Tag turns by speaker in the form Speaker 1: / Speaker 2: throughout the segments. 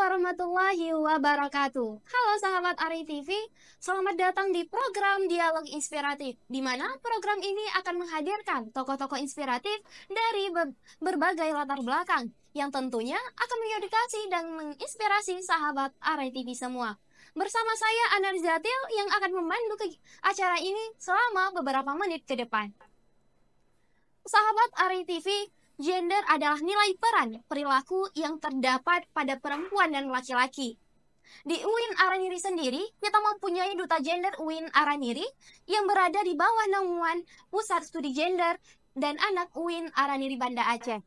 Speaker 1: warahmatullahi wabarakatuh. Halo sahabat Ari TV, selamat datang di program Dialog Inspiratif, di mana program ini akan menghadirkan tokoh-tokoh inspiratif dari berbagai latar belakang, yang tentunya akan mengedukasi dan menginspirasi sahabat Ari TV semua. Bersama saya Anar Zatil yang akan memandu acara ini selama beberapa menit ke depan. Sahabat Ari TV, gender adalah nilai peran perilaku yang terdapat pada perempuan dan laki-laki. Di UIN Araniri sendiri, kita mempunyai Duta Gender UIN Araniri yang berada di bawah naungan Pusat Studi Gender dan Anak UIN Araniri Banda Aceh.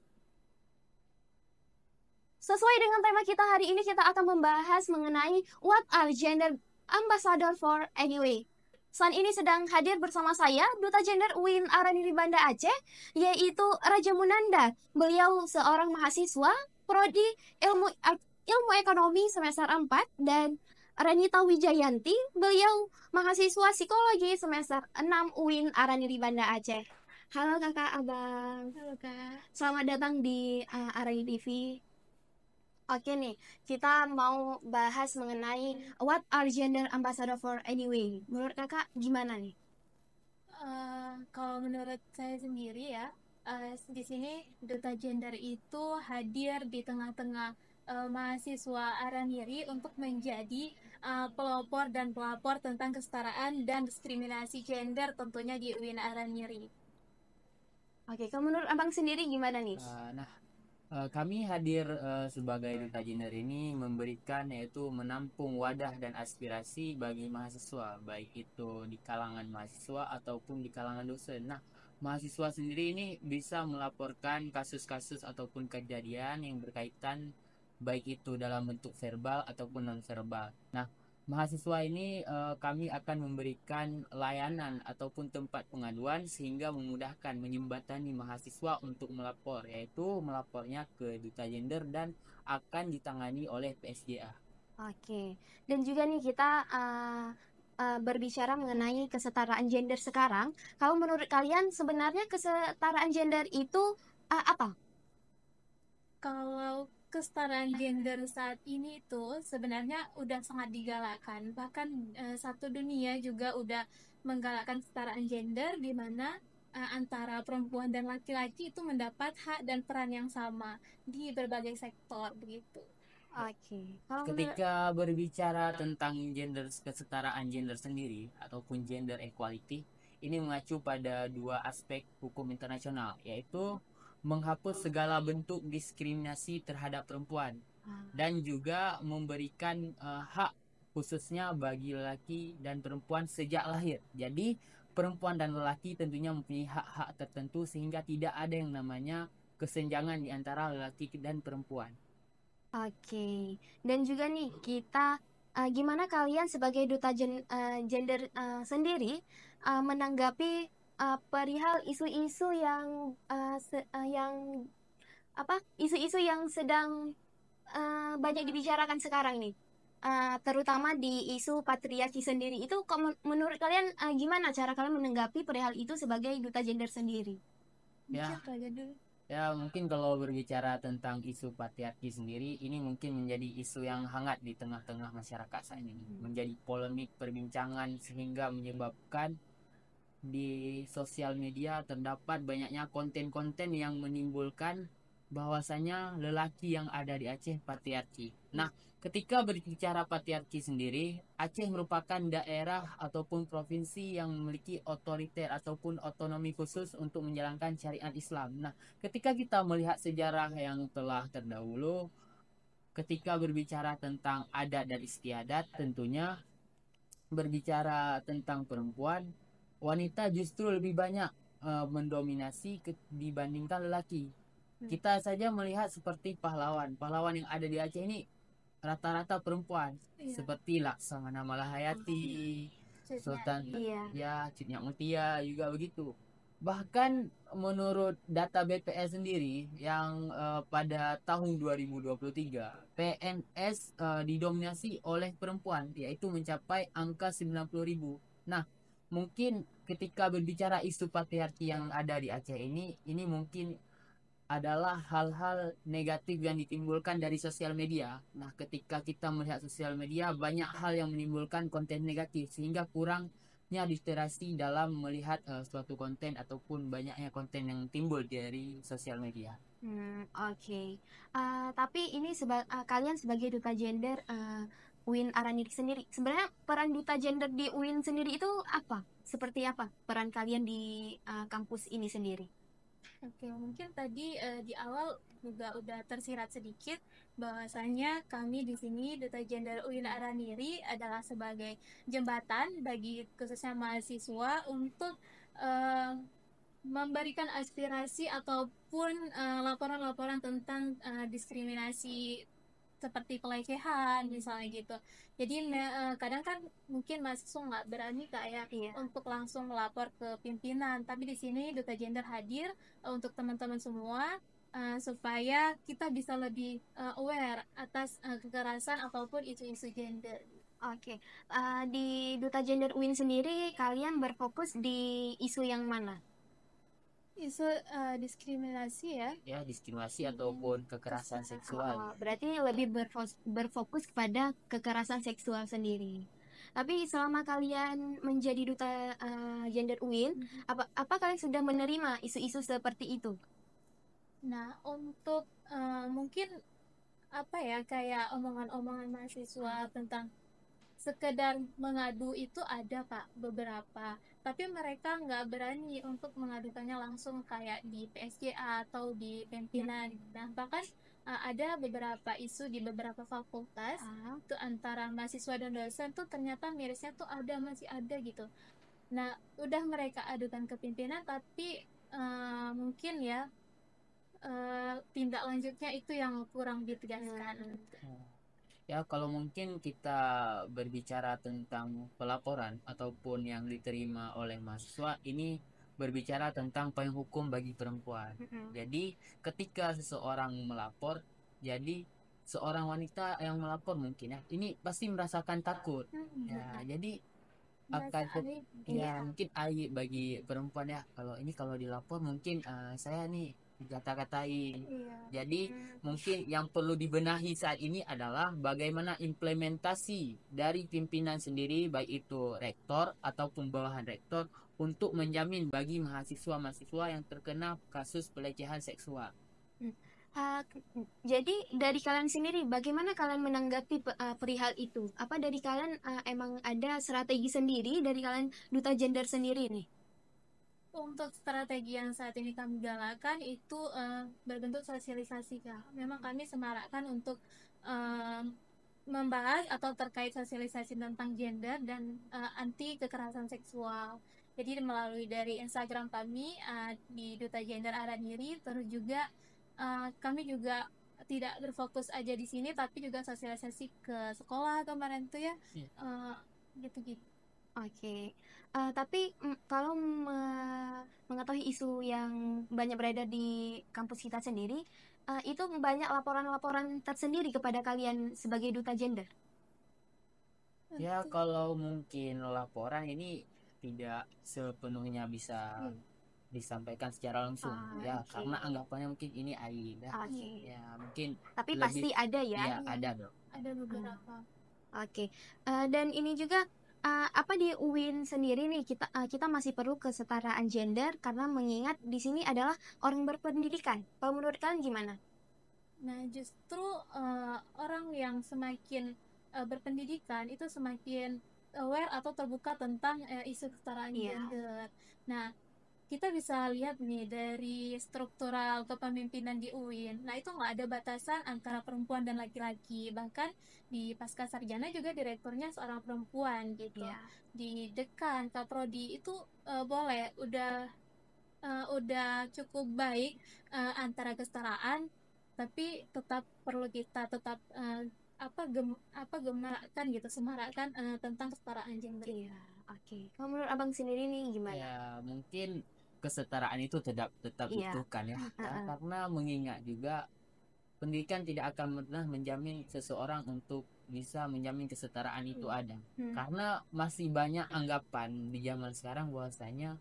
Speaker 1: Sesuai dengan tema kita hari ini, kita akan membahas mengenai What are Gender Ambassador for Anyway. Saat ini sedang hadir bersama saya, Duta Gender UIN Araniri Banda Aceh, yaitu Raja Munanda. Beliau seorang mahasiswa Prodi Ilmu Ekonomi semester 4, dan Renita Wijayanti, beliau mahasiswa Psikologi semester 6 UIN Araniri Banda Aceh. Halo kakak, abang.
Speaker 2: Halo Kak.
Speaker 1: Selamat datang di Araniri TV. Oke nih, kita mau bahas mengenai What are Gender Ambassador for Anyway. Menurut kakak gimana nih?
Speaker 2: Kalau menurut saya sendiri ya, di sini Duta Gender itu hadir di tengah-tengah mahasiswa Araniri untuk menjadi pelopor dan pelapor tentang kesetaraan dan diskriminasi gender tentunya di UIN Araniri.
Speaker 1: Oke, kalau menurut abang sendiri gimana nih?
Speaker 3: Kami hadir sebagai Duta Gender ini memberikan yaitu menampung wadah dan aspirasi bagi mahasiswa, baik itu di kalangan mahasiswa ataupun di kalangan dosen. Nah, mahasiswa sendiri ini bisa melaporkan kasus-kasus ataupun kejadian yang berkaitan baik itu dalam bentuk verbal ataupun non verbal. Nah, mahasiswa ini kami akan memberikan layanan ataupun tempat pengaduan sehingga memudahkan menjembatani mahasiswa untuk melapor, yaitu melapornya ke Duta Gender dan akan ditangani oleh PSJA.
Speaker 1: Oke, dan juga nih kita berbicara mengenai kesetaraan gender sekarang. Kalau menurut kalian sebenarnya kesetaraan gender itu apa?
Speaker 2: Kalau kesetaraan gender saat ini tuh sebenarnya udah sangat digalakkan. Bahkan satu dunia juga udah menggalakkan kesetaraan gender di mana antara perempuan dan laki-laki itu mendapat hak dan peran yang sama di berbagai sektor begitu.
Speaker 1: Oke, kalau
Speaker 3: Ketika berbicara tentang kesetaraan gender sendiri ataupun gender equality, ini mengacu pada dua aspek hukum internasional, yaitu menghapus segala bentuk diskriminasi terhadap perempuan dan juga memberikan hak khususnya bagi lelaki dan perempuan sejak lahir. Jadi perempuan dan lelaki tentunya mempunyai hak-hak tertentu sehingga tidak ada yang namanya kesenjangan di antara lelaki dan perempuan.
Speaker 1: Oke, dan juga nih kita gimana kalian sebagai duta gender sendiri menanggapi perihal isu-isu yang apa isu-isu yang sedang banyak dibicarakan sekarang nih, terutama di isu patriarki sendiri itu. Menurut kalian gimana cara kalian menanggapi perihal itu sebagai duta gender sendiri?
Speaker 3: Ya,
Speaker 2: Mungkin Raja dulu.
Speaker 3: Ya, mungkin kalau berbicara tentang isu patriarki sendiri, ini mungkin menjadi isu yang hangat di tengah-tengah masyarakat saat ini. Menjadi polemik perbincangan sehingga menyebabkan di sosial media terdapat banyaknya konten-konten yang menimbulkan bahwasanya lelaki yang ada di Aceh patriarki. Nah, ketika berbicara patriarki sendiri, Aceh merupakan daerah ataupun provinsi yang memiliki otoriter ataupun otonomi khusus untuk menjalankan syariat Islam. Nah, ketika kita melihat sejarah yang telah terdahulu, ketika berbicara tentang adat dan istiadat, tentunya berbicara tentang perempuan, wanita justru lebih banyak mendominasi dibandingkan lelaki. Kita saja melihat seperti pahlawan yang ada di Aceh ini rata-rata perempuan,
Speaker 2: Iya.
Speaker 3: seperti Laksamana Malahayati, Sultan
Speaker 1: Iya.
Speaker 3: Cut Nyak Mutia juga begitu. Bahkan menurut data BPS sendiri yang pada tahun 2023 PNS didominasi oleh perempuan, yaitu mencapai angka 90.000. Nah, mungkin ketika berbicara isu patriarki yang ada di Aceh ini mungkin adalah hal-hal negatif yang ditimbulkan dari sosial media. Nah, ketika kita melihat sosial media, banyak hal yang menimbulkan konten negatif sehingga kurangnya literasi dalam melihat suatu konten ataupun banyaknya konten yang timbul dari sosial media.
Speaker 1: Oke. Tapi ini kalian sebagai duta gender UIN Araniri sendiri, sebenarnya peran duta gender di UIN sendiri itu apa? Seperti apa peran kalian di kampus ini sendiri?
Speaker 2: Oke, mungkin tadi di awal juga udah tersirat sedikit bahwasanya kami di sini Duta Gender UIN Araniri adalah sebagai jembatan bagi khususnya mahasiswa untuk eh, memberikan aspirasi ataupun laporan-laporan tentang diskriminasi seperti pelecehan misalnya gitu. Jadi kadang kan mungkin mahasiswa nggak berani kayak untuk langsung melapor ke pimpinan, tapi di sini Duta Gender hadir untuk teman-teman semua supaya kita bisa lebih aware atas kekerasan ataupun isu-isu gender.
Speaker 1: Oke. Di Duta Gender UIN sendiri kalian berfokus di isu yang mana?
Speaker 2: Isu diskriminasi ya.
Speaker 3: Ya, diskriminasi ataupun kekerasan seksual.
Speaker 1: Berarti lebih berfokus kepada kekerasan seksual sendiri. Tapi selama kalian menjadi duta gender UIN, apa kalian sudah menerima isu-isu seperti itu?
Speaker 2: Nah, untuk mungkin apa ya, kayak omongan-omongan mahasiswa tentang sekedar mengadu itu ada Kak, beberapa, tapi mereka nggak berani untuk mengadukannya langsung kayak di PSJA atau di pimpinan. Nah, bahkan ada beberapa isu di beberapa fakultas itu antara mahasiswa dan dosen tuh ternyata mirisnya tuh masih ada gitu. Nah, udah mereka adukan ke pimpinan, tapi mungkin ya tindak lanjutnya itu yang kurang ditegaskan.
Speaker 3: Ya, kalau mungkin kita berbicara tentang pelaporan ataupun yang diterima oleh mahasiswa, ini berbicara tentang payung hukum bagi perempuan. Jadi, ketika seseorang melapor, jadi seorang wanita yang melapor mungkin ya, ini pasti merasakan takut. Ya, jadi akan mungkin aib bagi perempuan ya. Kalau dilapor mungkin saya nih kata-katain. Jadi mungkin yang perlu dibenahi saat ini adalah bagaimana implementasi dari pimpinan sendiri, baik itu rektor ataupun bawahan rektor, untuk menjamin bagi mahasiswa-mahasiswa yang terkena kasus pelecehan seksual.
Speaker 1: Jadi dari kalian sendiri, bagaimana kalian menanggapi perihal itu? Apa dari kalian emang ada strategi sendiri dari kalian duta gender sendiri nih?
Speaker 2: Untuk strategi yang saat ini kami galakan itu berbentuk sosialisasi Kak. Memang kami semarakkan untuk membahas atau terkait sosialisasi tentang gender dan anti kekerasan seksual. Jadi melalui dari Instagram kami di Duta Gender Araniri, terus juga kami juga tidak berfokus aja di sini, tapi juga sosialisasi ke sekolah kemarin tuh ya, gitu-gitu.
Speaker 1: Oke. Tapi kalau mengetahui isu yang banyak beredar di kampus kita sendiri, itu banyak laporan-laporan tersendiri kepada kalian sebagai duta gender.
Speaker 3: Ya, kalau mungkin laporan ini tidak sepenuhnya bisa disampaikan secara langsung karena anggapannya mungkin ini aib ya, mungkin
Speaker 1: tapi pasti ada ya.
Speaker 3: Ada dong.
Speaker 2: Ada beberapa.
Speaker 1: Oke. Dan ini juga apa di UIN sendiri nih, kita masih perlu kesetaraan gender karena mengingat di sini adalah orang berpendidikan. Kalau menurut kalian gimana?
Speaker 2: Nah, justru orang yang semakin berpendidikan itu semakin aware atau terbuka tentang isu kesetaraan gender. Nah, kita bisa lihat nih dari struktural kepemimpinan di UIN. Nah, itu nggak ada batasan antara perempuan dan laki-laki. Bahkan di pasca sarjana juga direkturnya seorang perempuan gitu. Di dekan kaprodi itu boleh, udah cukup baik antara kesetaraan, tapi tetap perlu kita tetap gemakan gitu, semarakkan tentang kesetaraan gender.
Speaker 1: Oke. Kalau menurut abang sendiri nih gimana?
Speaker 3: Ya, mungkin kesetaraan itu tetap dibutuhkan ya. Karena mengingat juga pendidikan tidak akan pernah menjamin seseorang untuk bisa menjamin kesetaraan itu ada. Karena masih banyak anggapan di zaman sekarang bahwasanya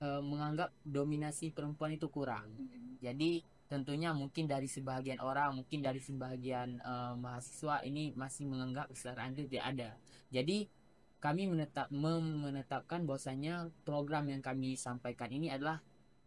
Speaker 3: menganggap dominasi perempuan itu kurang. Jadi tentunya mungkin dari sebagian orang, mungkin dari sebagian mahasiswa ini masih menganggap kesetaraan itu tidak ada. Jadi kami menetapkan bahwasanya program yang kami sampaikan ini adalah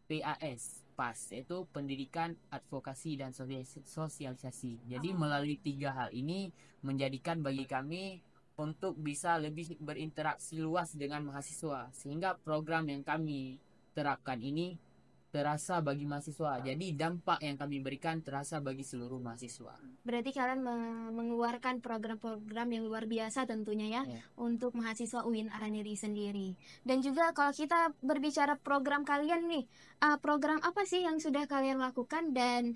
Speaker 3: PAS, yaitu pendidikan, advokasi, dan sosialisasi. Jadi melalui 3 hal ini menjadikan bagi kami untuk bisa lebih berinteraksi luas dengan mahasiswa, sehingga program yang kami terapkan ini terasa bagi mahasiswa. Jadi dampak yang kami berikan terasa bagi seluruh mahasiswa.
Speaker 1: Berarti kalian mengeluarkan program-program yang luar biasa tentunya ya,
Speaker 3: Ya.
Speaker 1: untuk mahasiswa UIN Araniri sendiri. Dan juga kalau kita berbicara program kalian nih, program apa sih yang sudah kalian lakukan dan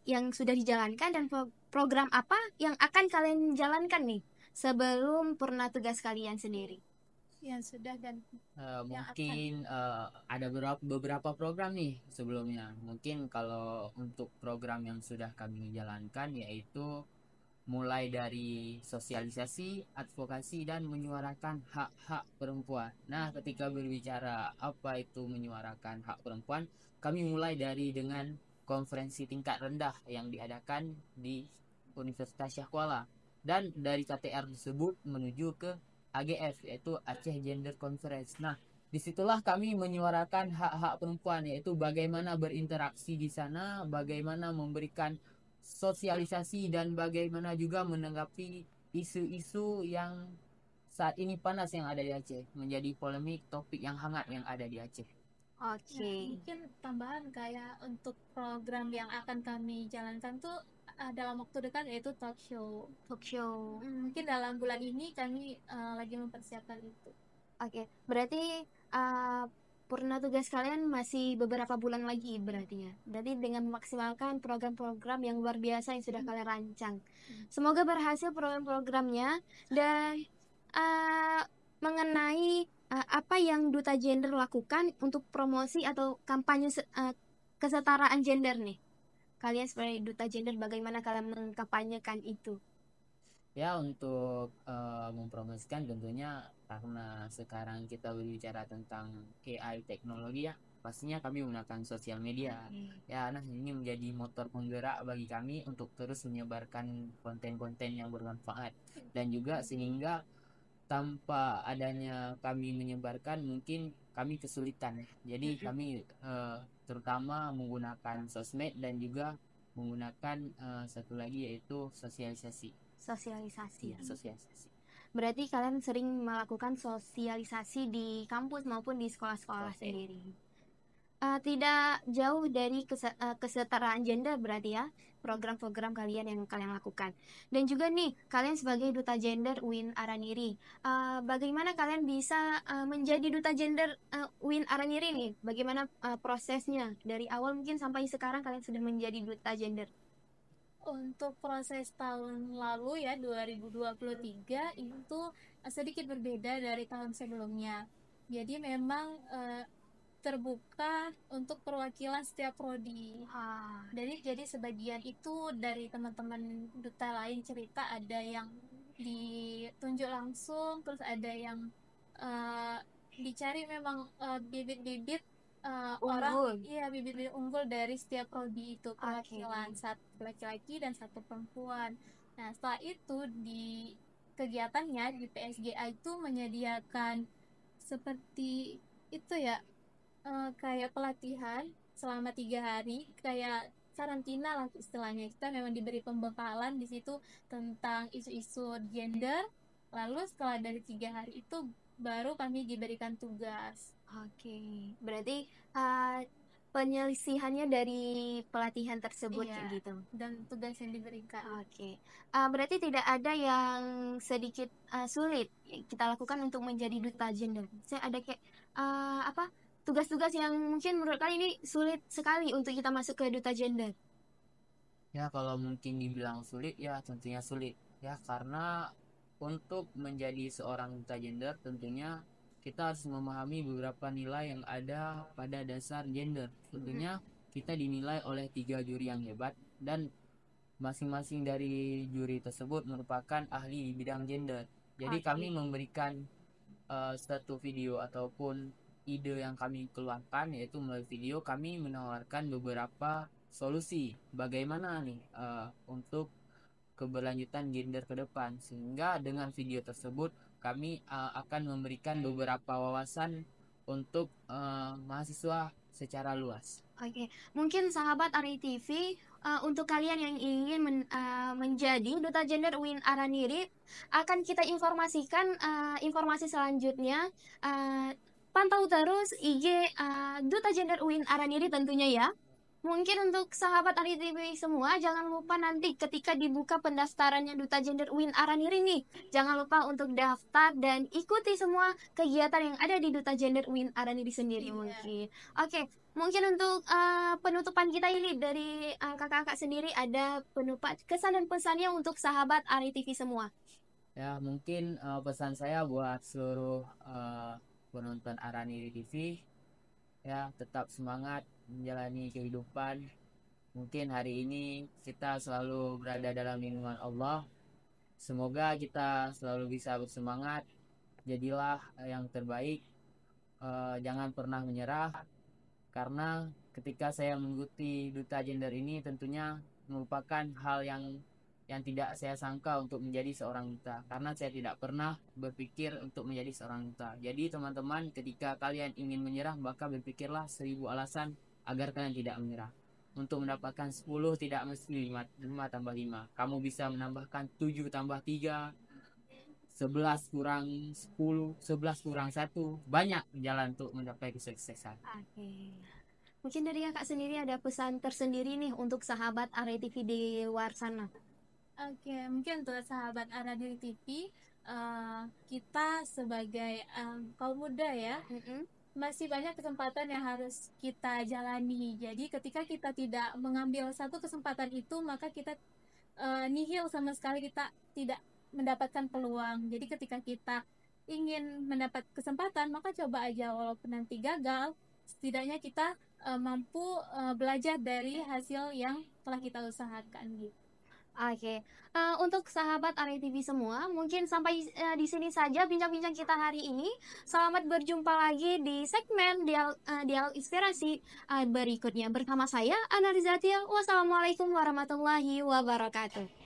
Speaker 1: yang sudah dijalankan, dan program apa yang akan kalian jalankan nih sebelum purna tugas kalian sendiri?
Speaker 2: Yang sudah dan
Speaker 3: Mungkin ada beberapa program nih sebelumnya. Mungkin kalau untuk program yang sudah kami jalankan, yaitu mulai dari sosialisasi, advokasi, dan menyuarakan hak-hak perempuan. Nah, ketika berbicara apa itu menyuarakan hak perempuan, kami mulai dari dengan konferensi tingkat rendah yang diadakan di Universitas Syah Kuala, dan dari KTR tersebut menuju ke AGF, yaitu Aceh Gender Conference. Nah, disitulah kami menyuarakan hak-hak perempuan, yaitu bagaimana berinteraksi di sana, bagaimana memberikan sosialisasi, dan bagaimana juga menanggapi isu-isu yang saat ini panas yang ada di Aceh, menjadi polemik, topik yang hangat yang ada di Aceh.
Speaker 1: Oke.
Speaker 2: mungkin tambahan kayak untuk program yang akan kami jalankan tuh dalam waktu dekat, yaitu talk show.
Speaker 1: Talk show.
Speaker 2: Mungkin dalam bulan ini kami lagi mempersiapkan itu.
Speaker 1: Oke, berarti purna tugas kalian masih beberapa bulan lagi berarti ya. Berarti dengan memaksimalkan program-program yang luar biasa yang sudah kalian rancang. Semoga berhasil program-programnya. Dan mengenai apa yang Duta Gender lakukan untuk promosi atau kampanye kesetaraan gender nih. Kalian sebagai Duta Gender, bagaimana kalian mengkampanyekan itu?
Speaker 3: Ya, untuk mempromosikan tentunya karena sekarang kita berbicara tentang AI teknologi ya, pastinya kami menggunakan sosial media. Ya, nah ini menjadi motor penggerak bagi kami untuk terus menyebarkan konten-konten yang bermanfaat, dan juga sehingga tanpa adanya kami menyebarkan mungkin kami kesulitan. Jadi kami terutama menggunakan sosmed dan juga menggunakan satu lagi yaitu sosialisasi.
Speaker 1: Sosialisasi.
Speaker 3: Iya, sosialisasi.
Speaker 1: Berarti kalian sering melakukan sosialisasi di kampus maupun di sekolah-sekolah sendiri. Tidak jauh dari kesetaraan gender berarti ya program-program kalian yang kalian lakukan. Dan juga nih, kalian sebagai Duta Gender UIN Araniri, bagaimana kalian bisa menjadi Duta Gender UIN Araniri nih? Bagaimana prosesnya dari awal mungkin sampai sekarang kalian sudah menjadi Duta Gender?
Speaker 2: Untuk proses tahun lalu ya, 2023 itu sedikit berbeda dari tahun sebelumnya. Jadi memang terbuka untuk perwakilan setiap prodi. Jadi sebagian itu dari teman-teman duta lain cerita, ada yang ditunjuk langsung, terus ada yang dicari memang bibit-bibit orang, iya, bibit-bibit unggul dari setiap prodi itu, perwakilan satu laki-laki dan satu perempuan. Nah, setelah itu di kegiatannya di PSGA itu menyediakan seperti itu ya, kayak pelatihan selama 3 hari, kayak karantina lah istilahnya. Kita memang diberi pembekalan di situ tentang isu-isu gender. Lalu setelah dari 3 hari itu baru kami diberikan tugas.
Speaker 1: Oke, berarti penyelisihannya dari pelatihan tersebut gitu.
Speaker 2: Dan tugas yang diberikan.
Speaker 1: Oke, berarti tidak ada yang sedikit sulit kita lakukan untuk menjadi Duta Gender. Saya ada kayak tugas-tugas yang mungkin menurut kalian ini sulit sekali untuk kita masuk ke Duta Gender.
Speaker 3: Ya, kalau mungkin dibilang sulit ya tentunya sulit ya, karena untuk menjadi seorang Duta Gender tentunya kita harus memahami beberapa nilai yang ada pada dasar gender. Tentunya kita dinilai oleh 3 juri yang hebat, dan masing-masing dari juri tersebut merupakan ahli di bidang gender. Jadi kami memberikan satu video ataupun ide yang kami keluarkan, yaitu melalui video kami menawarkan beberapa solusi bagaimana nih untuk keberlanjutan gender ke depan, sehingga dengan video tersebut kami akan memberikan beberapa wawasan untuk mahasiswa secara luas.
Speaker 1: Oke, mungkin sahabat Ari TV, untuk kalian yang ingin menjadi duta gender UIN Araniri, akan kita informasikan informasi selanjutnya. Pantau terus IG duta gender UIN Araniri tentunya ya. Mungkin untuk sahabat Ari TV semua, jangan lupa nanti ketika dibuka pendaftarannya Duta Gender UIN Araniri nih, jangan lupa untuk daftar dan ikuti semua kegiatan yang ada di Duta Gender UIN Araniri sendiri.
Speaker 2: Iya.
Speaker 1: Mungkin. Oke, mungkin untuk penutupan kita ini dari kakak-kakak sendiri, ada penutupan kesan dan pesannya untuk sahabat Ari TV semua.
Speaker 3: Ya, mungkin pesan saya buat seluruh penonton Araniri TV, ya tetap semangat menjalani kehidupan. Mungkin hari ini kita selalu berada dalam lindungan Allah. Semoga kita selalu bisa bersemangat. Jadilah yang terbaik. Jangan pernah menyerah. Karena ketika saya mengikuti Duta Gender ini tentunya merupakan hal yang tidak saya sangka untuk menjadi seorang duta, karena saya tidak pernah berpikir untuk menjadi seorang duta. Jadi teman-teman, ketika kalian ingin menyerah, maka berpikirlah 1000 alasan agar kalian tidak menyerah. Untuk mendapatkan 10 tidak mesti 5 tambah 5. Kamu bisa menambahkan 7 tambah 3, 11 kurang 10, 11 kurang 1. Banyak jalan untuk mencapai kesuksesan.
Speaker 1: Oke. Mungkin dari kakak sendiri ada pesan tersendiri nih untuk sahabat Ari TV di luar sana.
Speaker 2: Oke, mungkin untuk sahabat Araniri TV, kita sebagai kaum muda ya, masih banyak kesempatan yang harus kita jalani. Jadi ketika kita tidak mengambil satu kesempatan itu, maka kita nihil sama sekali, kita tidak mendapatkan peluang. Jadi ketika kita ingin mendapat kesempatan, maka coba aja, walaupun nanti gagal, setidaknya kita mampu belajar dari hasil yang telah kita usahakan gitu.
Speaker 1: Oke, untuk sahabat Ari TV semua, mungkin sampai di sini saja bincang-bincang kita hari ini. Selamat berjumpa lagi di segmen Dialog Inspirasi berikutnya bersama saya, Ana Rizatia. Wassalamualaikum warahmatullahi wabarakatuh.